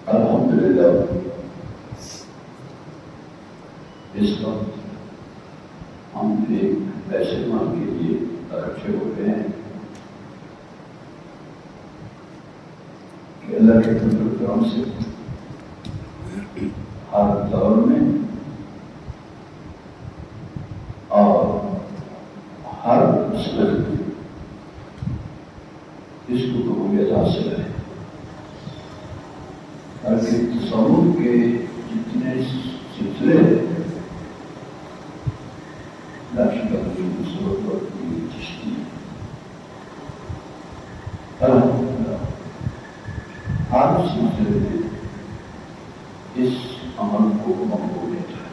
الحمدللہ اس وقت ہم ایک ایسے ماہ کے لیے اکٹھے ہو گئے ہیں کہ اللہ کے فضل و کرم سے ہر دور میں اور ہر مسئلے میں اس کو قبولیت حاصل ہے، تاکہ تصور کے جتنے سلسلے نقشبندی مصورت کی چشتی الحمدللہ ہر سلسلے میں اس عمل کو مقبولیت ہے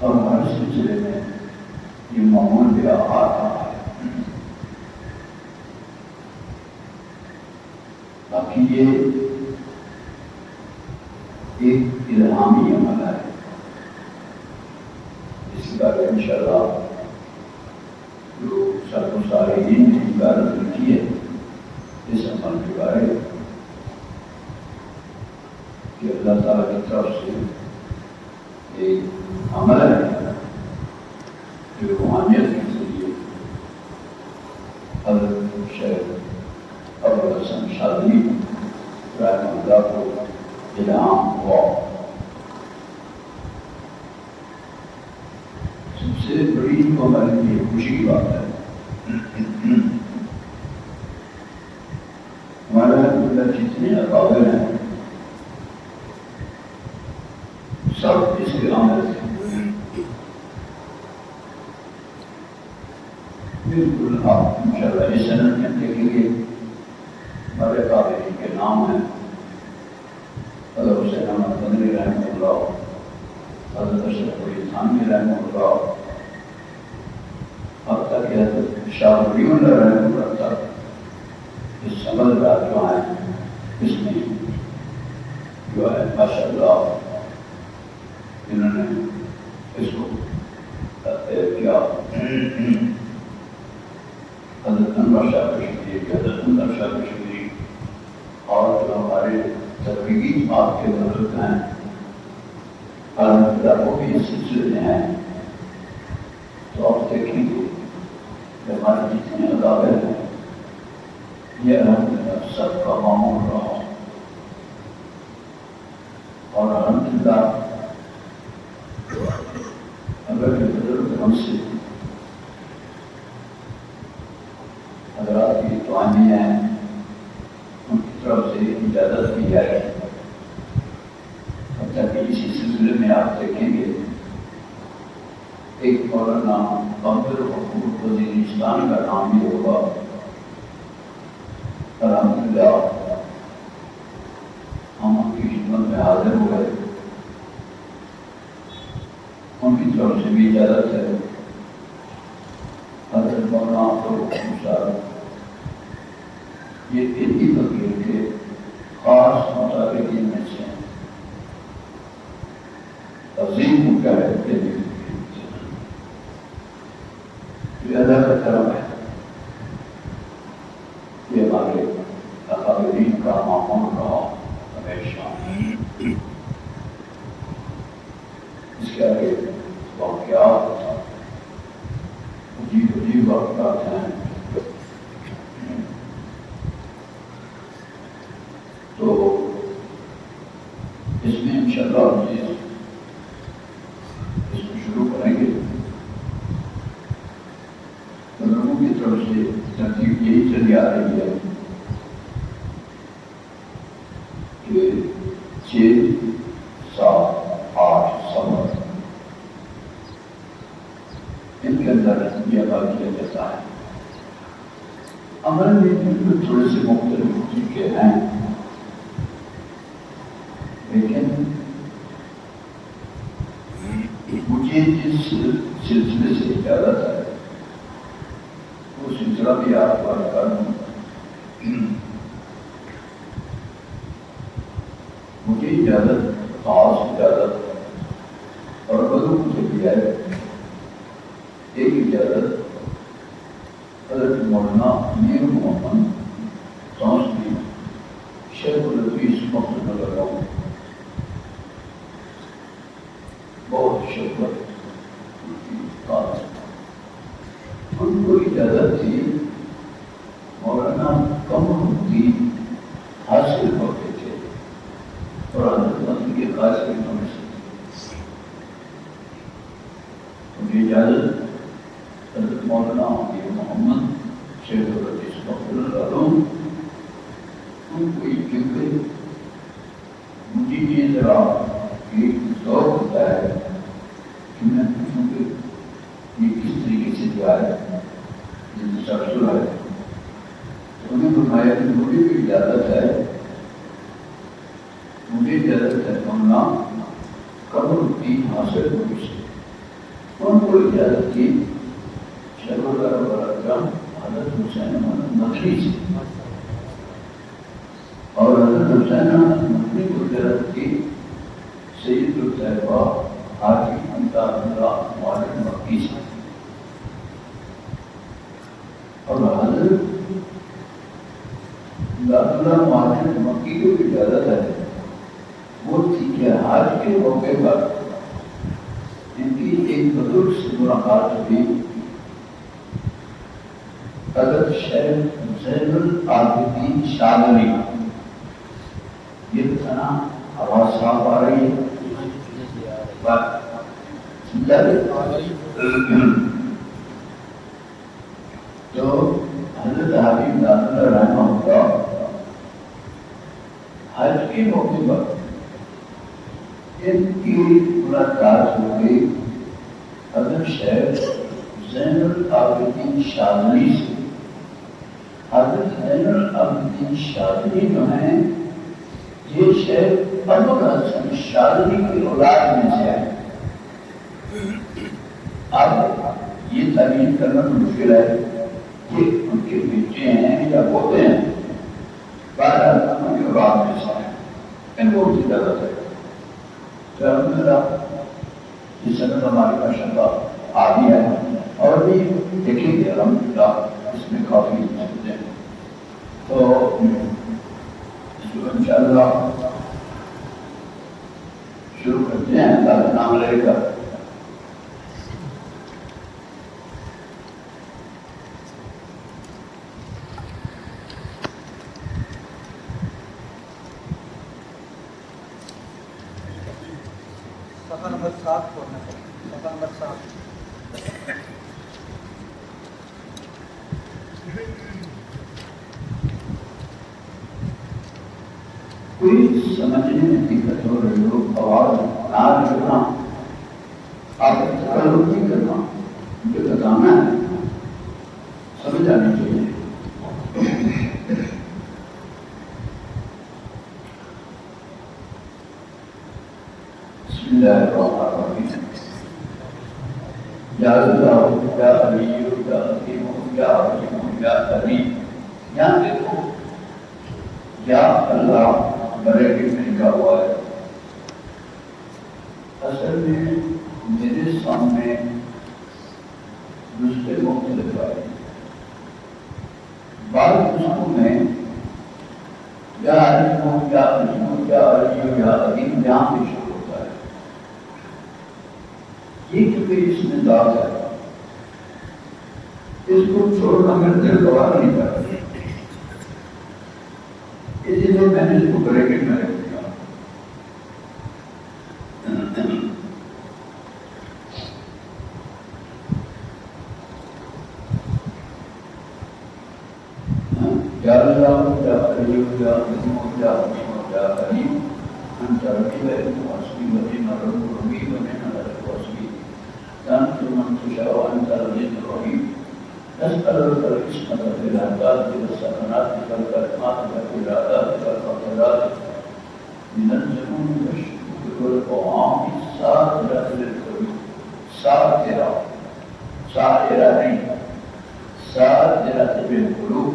اور ہر سلسلے میں یہ معمول بھی آ رہا ہے۔ باقی یہ ایک الہامی عمل ہے، اس کے بارے میں انشاءاللہ جو سب و صالحین نے عبارت لکھی ہے اس عمل کے بارے میں کہ اللہ تعالیٰ کی طرف سے ایک عمل ہے جو روحانیت کے ذریعے حضرت شیخ ابو الحسن شاذلی رحمہ اللہ کو الہام ہوا۔ سب سے بڑی ہمارے لیے خوشی کی بات ہے ہمارے الحمدللہ جتنے اکابر ہیں سب اس کے عامل تھے۔ بالکل آپ انشاءاللہ اس سند میں دیکھیں گے ہمارے قابلین کے نام ہیں حضرت حسین احمد مدنی رحمہ اللہ، حضرت اشرف علی تھانوی رحمہ اللہ، اب تک کہ حضرت شاہ ولی اللہ رحمہ اللہ تک اس سمجھدار جو ہیں اس میں جو ہے ماشاءاللہ انہوں نے اس کو کیا حضرت انور شاہ کشمیری، حضرت انور شاہ کشمیری اور جو ہمارے تبلیغی جماعت کے بزرگ ہیں الحمدللہ وہ بھی اس سلسلے میں ہیں۔ تو آپ دیکھیں گے کہ ہمارے جتنے اکابر ہیں یہ الحمدللہ سب کا معمول رہا اور الحمدللہ اگر کہ بزرگ ہم سے حضرات کی توانی ہیں ان کی طرف سے اجازت دی جائے اب تک اسی سلسلے میں آپ دیکھیں گے ایک مولانا عبد الغفور وزیرستان کا نام بھی ہوگا الحمدللہ ہم ان کی خدمت میں حاضر ہوئے، ان کی طرف سے بھی اجازت ہے۔ حضرت مولانا عبدالغفور صاحب یہ انہی فقیر کے خاص مطابقین میں سے ہیں، عظیم مجاہد کے لیے یہ اللہ کا کرم ہے، یہ ہمارے اکابرین کا معمول رہا ہمیشہ۔ اس کے آگے واقعات عجیب عجیب واقعات ہیں، تو اس میں انشاءاللہ اس کو شروع کریں گے۔ لوگوں کی طرف سے ترتیب یہی چلی آ رہی ہے کہ 6، 7، 8 سفر ان کے اندر یہ عمل کیا جاتا ہے۔ عمل میں بالکل تھوڑے سے مختلف طریقے ہیں، لیکن مجھے جس سلسلے سے اجازت ہے وہ سلسلہ بھی آپ کو کر دوں۔ مجھے اجازت، خاص اجازت اور بزرگ سے بھی ہے ایک اجازت حضرت مولانا امیر محمد شیخ مولانا قمر الدین حاصل ہوتے تھے اور حضرت مدنی کے خاص کے نام سے مجھے اجازت حضرت مولانا عبد محمد شیخ الرئیس مغفر العلوم ان کو یہ کیونکہ مجھے یہ ذرا ایک ذوق ہوتا ہے کہ میں پوچھوں کہ یہ کس طریقے سے کیا ہے یہ تسلسل ہے تو انہیں فرمایا کہ مجھے بھی اجازت ہے مولانا قمر الدین حاصل ہوئی سے ان کو اجازت کی شیخ الرحمن حضرت حسین احمد مدنی سے اور حضرت حسین احمد مدنی کو اجازت کی سید الطیبہ حاجی امداد اللہ معلم مکی سے اور حضرت امداد اللہ معلم مکی کو اجازت ہے وہ تھی کہ حج کے موقع پر ان کی ایک بزرگ سے ملاقات ہوئی حضرت شیخ زین العابدین شاذلی یہ بتانا آواز صاف آ رہی ہے تو حضرت حبیب امداد اللہ رحمہ اللہ حج کے موقع پر ان کی ملاقات ہو گئی حضرت شیخ زین العابدین شاذلی سے حضرت زین العابدین شاذلی جو ہیں یہ شیخ ابو الحسن شاذلی کی اولاد میں سے ہے اب یہ تعین کرنا مشکل ہے کہ ان کے بیٹے ہیں یا پوتے ہیں بہرحال ہماری اولاد میں سے ہیں ان کو کی اجازت ہے الحمدللہ یہ سند ہماری ماشاءاللہ آدھی ہے اور بھی دیکھیں گے الحمدللہ اس میں کافی چیزیں تو انشاءاللہ شروع کرتے ہیں اللہ کا نام لے کر صفحہ نمبر 7 پڑھنا چاہیے صفحہ نمبر 7 کوئی سمجھنے میں دقت ہو رہی ہو آواز نہ رکھنا آپ تکلف نہیں کرنا مجھے بتانا ہے سمجھ آنی چاہیے بسم اللہ الرحمن الرحیم یا اللہ یا علی یا حکیم یا حکیم یا علی یہاں دیکھو یا اللہ بریکٹ میں لکھا ہوا ہے اصل میں میرے سامنے نسخے مختلف آئے بعض نسخوں میں یا علیم یا علیم یا علی یا عظیم یہاں پہ شروع ہوتا ہے یہ کیونکہ اس میں ذات ہے اس کو چھوڑنا میرے دل گوار نہیں کرتا اس لیے میں نے اس کو بریکٹ میں رکھ دیا یا اللہ یا علی یا عظیم یا حکیم یا علیم انت ربی و حسبی و نعم الربی و نعم الوکیل انت من تشاء وانت العزیز الرحیم نسألك العصمة في العباد والسكنات والكلمات والإرادات والقدرات من الجنون والشكوك والقوام الساطرة للقلوب ساطرة بالقلوب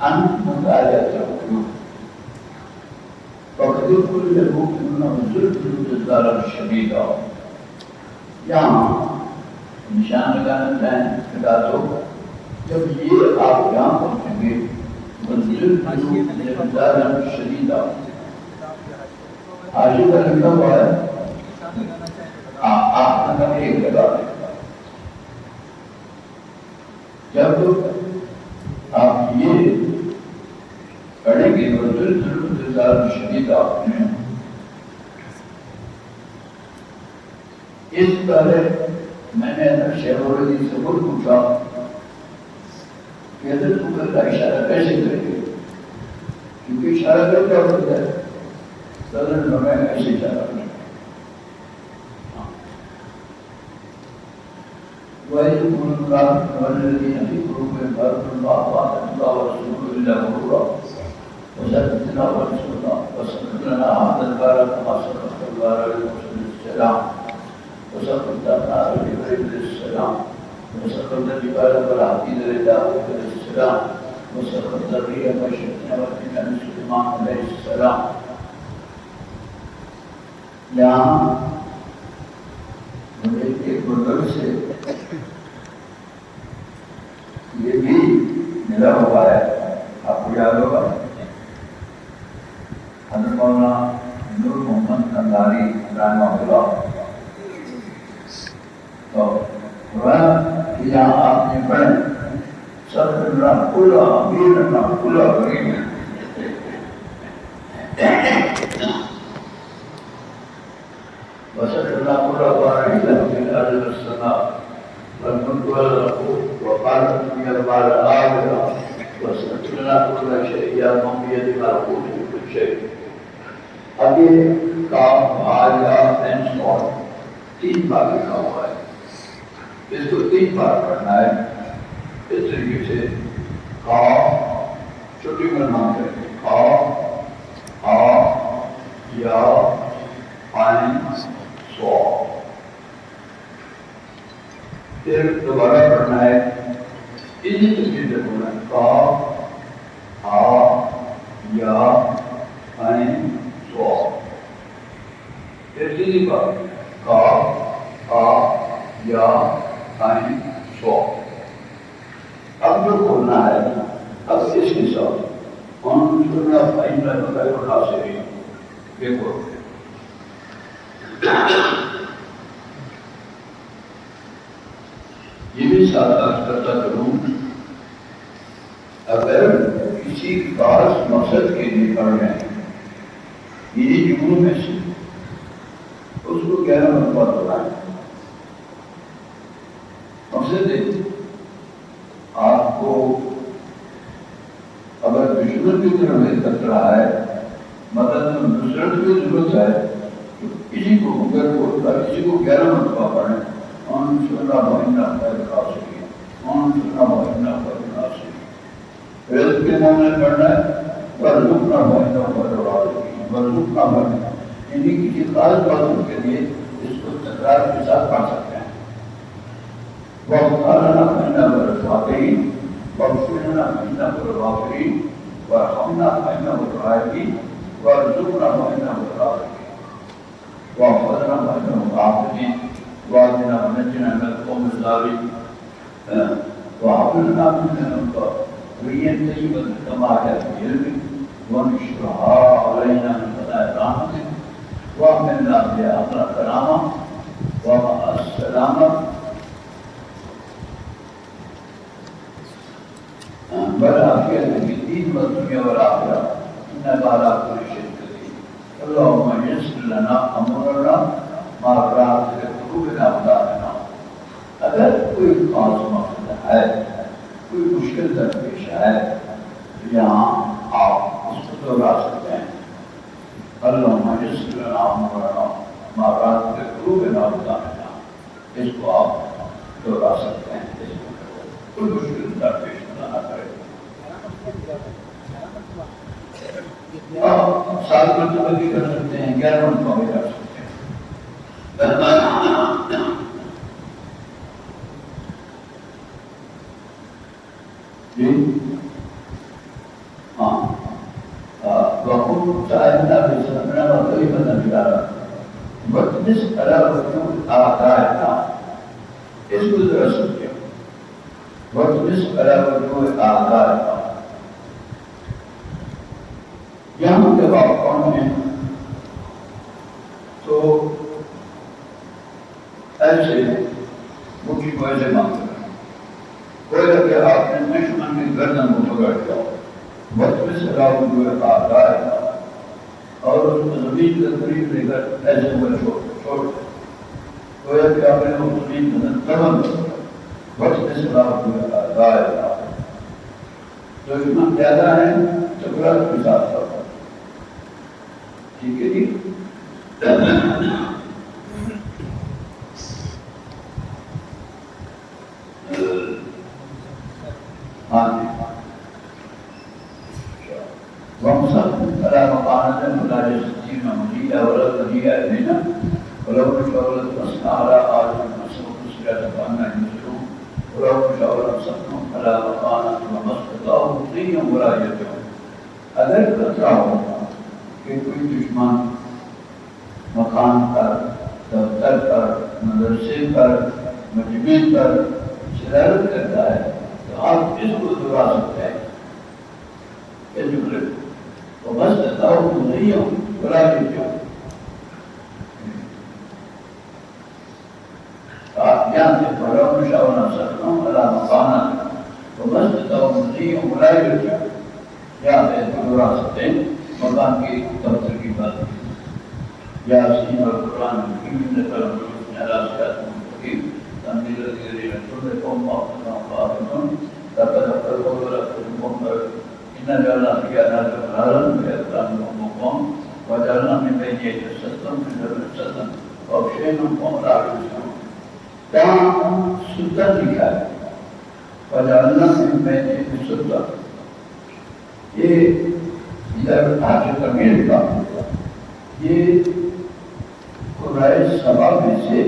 عن مطالعة القلوب وقد كل مؤمن زلزل زلزالا شديدا یہاں نشان لگانا چاہیں لگا دو جب یہ آپ یہاں پہنچیں گے منزل شدیدہ حاجی کا لکھا ہوا ہے آپ کا ایک لگا دیں جب آپ یہ پڑھیں گے تو ضرور شدید آپ نے اس پہلے میں نے اندر شیخ سے خود پوچھا کہ حضرت اوپر کا اشارہ کیسے کریں گے، کیونکہ اشارہ کر کیا ہوتا ہے حضرت میں ایسے اشارہ کریں وَيَقُولُ الْكَافِرُونَ وَالَّذِينَ فِي قُلُوبِهِم مَرَضٌ مَّا أَطَاعَ اللَّهُ وَرَسُولُهُ إِلَّا غُرُورًا وَسَكَتْنَا وَرَسُولًا وَسَكَتْنَا هَٰذَا الْبَارَ كَمَا سَكَتَ الْبَارَ لِمُوسَى السَّلَامِ وَسَكَتْنَا النَّارَ لِإِبْرَاهِيمَ السَّلَامِ وَسَكَتْنَا الْجِبَالَ وَالْحَدِيدَ لِدَاوُودَ السَّلَامِ وَسَكَتْنَا الرِّيحَ وَالشَّمْسَ وَالْقَمَرَ لِسُلَيْمَانَ عَلَيْهِ السَّلَامِ. یہاں مجھے ایک بزرگ سے یہ بھی ملا ہوا ہے، آپ کو یاد ہوگا حضرت مولانا نور محمد قنداری رحمہ اللہ. تو یہاں آپ نے پڑھیں سرنا کھلا میرنا کھلا وسرنا کھلا بارے وقال الدنيا بعد الآخرة وسنتنا كل شيء يا من بيدك القوت بكل شيء. اب یہ کام آیا انسان تین بار لکھا ہوا ہے، اس کو تین بار پڑھنا ہے. اس طریقے سے کام چھوٹی میں نام کریں گے کام آ یا عین سو، پھر دوبارہ پڑھنا ہے اسی طریقے سے بولنا ہے کا آ یا عین سو، پھر سیدھی بات کا آ یا عین سو. اب جو بولنا ہے اب اس کے ساتھ ہم سننا فائنہ بغیر اٹھا سے دیکھو یہ بھی ساتھ آج کرتا کروں. اگر کسی خاص مقصد کے لیے پڑھ رہے ہیں یہ جملوں میں سے اس کو 11 مرتبہ بتائیں. مقصد ہے آپ کو اگر دشمن کی طرف حرکت رہا ہے مدد نصرت کی ضرورت ہے تو کسی کو اگر بولتا کسی کو 11 مرتبہ پڑھیں انشاءاللہ بہنہ خیر خاصی انشاءاللہ بہنہ خیر خاصی. رزق کے معاملے پڑھنا ہے ورزقنا بہنہ خیر خاصی ورزقنا بہنہ، یعنی کسی خاص باتوں کے لیے اس کو تکرار کے ساتھ پڑھ سکتے ہیں. وَقَالَنَا بَيْنَا وَرَسْوَاتِهِ وَقْفِرْنَا بَيْنَا وَرَوَافِرِهِ وَرْحَمْنَا بَيْنَا وَرَائِهِ وَرْزُقْنَا بَيْنَا وَرَائِهِ وَحْفَظْنَا بَيْنَا وَعَافِهِ وَعَدْنَا وَنَجِّنَا مِنَ الْقَوْمِ الظَّالِمِينَ وَهَبْ لَنَا مِن لَّدُنكَ ذُرِّيَّةً طَيِّبَةً كَمَا جَعَلْتَ فِي عِلْمِكَ وَانشُرْهَا عَلَيْنَا مِن خَزَائِنِ رَحْمَتِكَ وَأَمِّنْ لَنَا بِهَا آخِرَ السَّلَامَةِ وَمَعَ السَّلَامَةِ والعافية في الدين والدنيا والآخرة إنك على كل شيء قدير. اللهم يسر لنا أمورنا مع راحة قلوبنا وأبداننا. اگر کوئی خاص مقصد ہے کوئی مشکل درپیش ہے تو یہاں آپ اس کو دہرا سکتے ہیں. اللهم يسر لنا أمورنا مع راحة قلوبنا وأبداننا، اس کو آپ دہرا سکتے ہیں. اس کو کوئی مشکل درپیش نہ کرے. سات مرتبہ بھی کر سکتے ہیں 11 مرتبہ بھی کر سکتے ہیں. جی ہاں وقت سائدنا بسمنا وطیبنا بلارا وقتنس علا وقت آقائنا، اس کو ذرا سمجھے. وقتنس علا وقت آقائنا یہاں جب آپ پڑھیں تو ایسے مٹھی کو ایسے مانگ کوئی کہ آپ نے دشمن کی گردن کو پکڑ بیٹھ جاؤ، وقت میں سے راہ ہوئے کہا جائے اور اس کو زمین کے قریب لے کر ایسے ہوئے چھوڑ گویا کہ آپ نے وہ زمین میں وقت میں سے راہ ہوئے کہا جائے جو ایمان زیادہ ہے چکرات کے ساتھ ساتھ ٹھیک ہے جی ہاں جی وَمُسَلْمُ عَلَى مَقَانَةٍ مُلَاجِ سِجِّينَ مُجِيئَ وَلَوْ تَجِيئَ إِلَيْنَا وَلَوْ نُشَاوَرَةُ مَسْنَا عَلَىٰ آلٍ مَسْرُوقُ سِرَةَ فَأَنَّا يُسْرُونَ وَلَوْ نُشَاوَرَةُ سَفْنُ عَلَىٰ مَقَانَةٍ وَمَسْتَطَاعُوا مُطِيعًا وَلَا يَرْجِعُونَ اگر خطرہ ہو کہ کوئی دشمن مکان پر، دفتر پر، مدرسے پر، مجمع پر شرارت کرتا ہے تو آپ اس کو دبا سکتے ہیں وَمَسْتَطَاعُوا مُطِيعًا وَلَا يَرْجِعُونَ آپ جانتے ہیں وَلَوْ نُشَاوَرَةُ سَفْنُ عَلَىٰ مَقَانَةٍ وَمَسْتَطَاعُوا مُطِيعًا وَلَا يَرْجِعُونَ یا دبا سکتے ہیں مکان کی دفتر کی بات یاسین اور قرآن حکیم نقل مجھوز علیٰ صراط مستقیم تنزیل الذین رسول قوم مؤمنون فاطمون لقد افضل لكم ان جعلنا في اعناق اغلالا فاذقناهم قوم وجعلنا من بين يديهم سدا من خلفهم سدا واغشيناهم فهم لا يبصرون کہاں سدا لکھا ہے وجعلنا من بين يديهم سدا یہ ادھر آج تمیر کا یہ قرآن سبا میں سے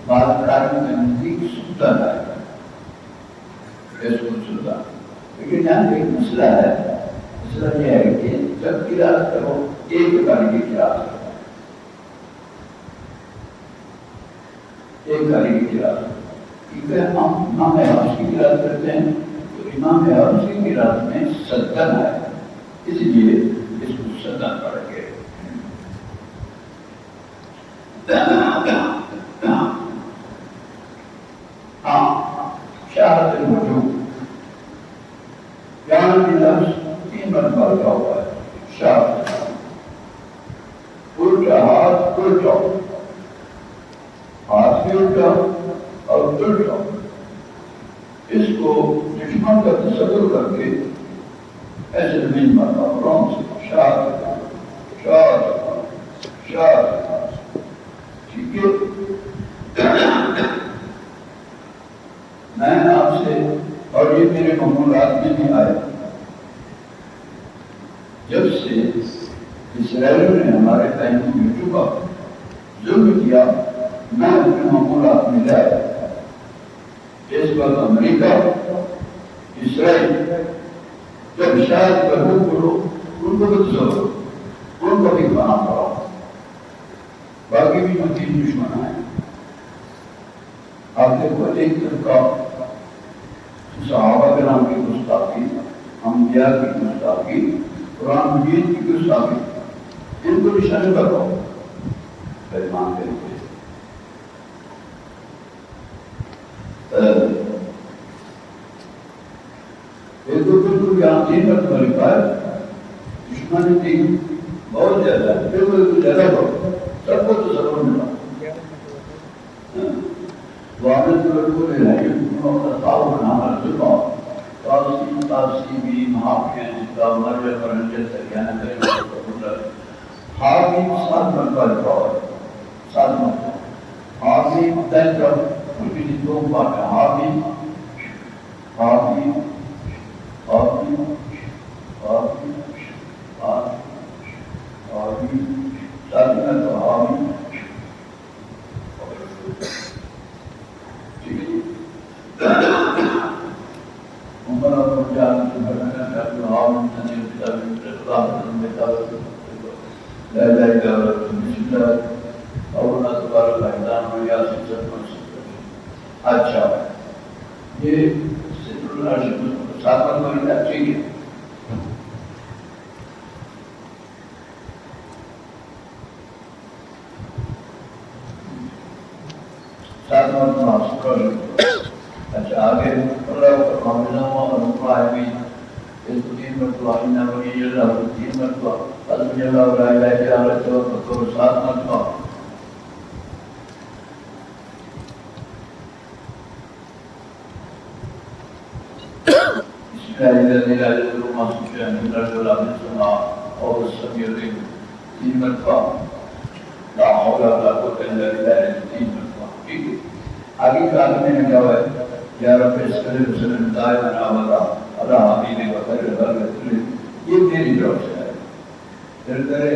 بعض کاروں کے نزدیک سلطان آئے گا اس کو سلطان لیکن یہاں ایک مسئلہ ہے مسئلہ یہ ہے کہ جب قرآن کرو ایک کاری کی قرآن کرو ایک کاری کی قرآن کیونکہ ہم امام حفظ کی قرآن کرتے ہیں تو امام حفظ کی قرآن میں سلطان آئے گا اس لیے اس کو سلطان پڑھ کے شہادت الوجود یہاں بھی لفظ 3 مرتبہ کا ہوا ہے شہادت الٹا ہاتھ الٹا ہاتھ بھی الٹا اور الٹا اس کو دشمن کا تصور کر کے ایسے زمین مرتا رون سے شہادت شہادت شہادت ٹھیک ہے میں آپ سے اور یہ میرے معمولات میں بھی آئے جب سے اسرائیلیوں نے ہمارے پہنوں میں چکا ظلم کیا میں اپنے معمولات میں لائے اس وقت امریکہ اسرائیل جب شاید کرو کرو ان کو بھی تصور ان کو بھی بنا پڑا باقی بھی جو 3 دشمن آئے آپ دیکھو ایک طرح صحابہ کرام کی گستاخی انبیاء کی گستاخی قرآن مجید کی گستاخی ان کو نشانے بتاؤ پیمان کریں ایک دو بالکل یہاں 3 مرتبہ لکھا ہے دشمن 3 بہت زیادہ ہے بالکل زیادہ بہت سب کو تو ضرور ملا وعدت بالکل الہی حکموں کا تعاون ہمارا ظلم تاثیم تاثیمی محافظ کا مرجع مرجع سرگیانہ کریں حاکم 7 مرتبہ لکھا ہے 7 مرتبہ حاکم 10 کا ان کی 2 بات ہے حاکم حاکم حاکم حاکم حاکم ساتھ میں تو حاکم عمر اور جان سے بڑھنا چاہتے ہیں حاکم تنظیم کتاب میں لا الہ الا اللہ بسم اللہ اور اللہ تبارک الحمدان و یاسین سب منصوب اچھا یہ ستر اللہ شکر ساتھ میں ٹھیک ہے ساتھ میں اچھا آگے اللہ کا معاملہ اور رفاہ بھی اس کو 3 مرتبہ انہ ولی اللہ 3 مرتبہ حسبی اللہ لا الہ الا اللہ توکل 7 مرتبہ بسم اللہ الذی لا یضر مع اسمہ شیء فی الارض ولا فی السماء وهو السمیع العلیم 3 مرتبہ لا حول ولا قوة الا باللہ 3 مرتبہ. ٹھیک ہے. آگے کا آدمی نے کہا ہے یا رب صلی اللہ علیہ وسلم دائما ابدا اللہ حبیب بخیر الرسول. یہ میری طرف سے ہے. دل کرے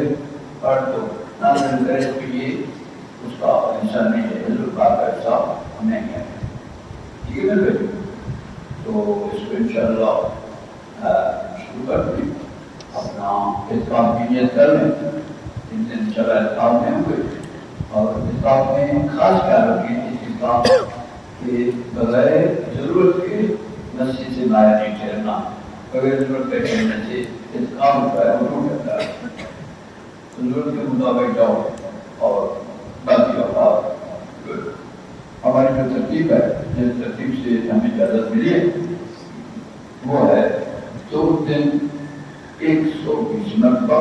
پڑھ دو نہ دل کرے تو یہ اس کا انسان نہیں ہے. حضور پاک کا حساب ہمیں ہے. ٹھیک ہے نا. تو اس کو انشاءاللہ شروع کر دیں. اپنا اتفاق کی نیت کر لیں. ان دن انشاءاللہ اتفاق میں ہوئے اور اتفاق میں خاص خیال رکھیں اس اتفاق کہ بغیر ضرورت کے نصیحت سے باہر نہیں ٹھہرنا. بغیر ضرورت کے ٹھہرنے سے اتفاق ہوتا ہے وہ کرتا ہے. ضرورت کے مطابق جاؤ اور باقی اوقات ہماری جو ترتیب ہے جس ترتیب سے ہمیں اجازت ملی ہے وہ ہے 2 دن 120 مرتبہ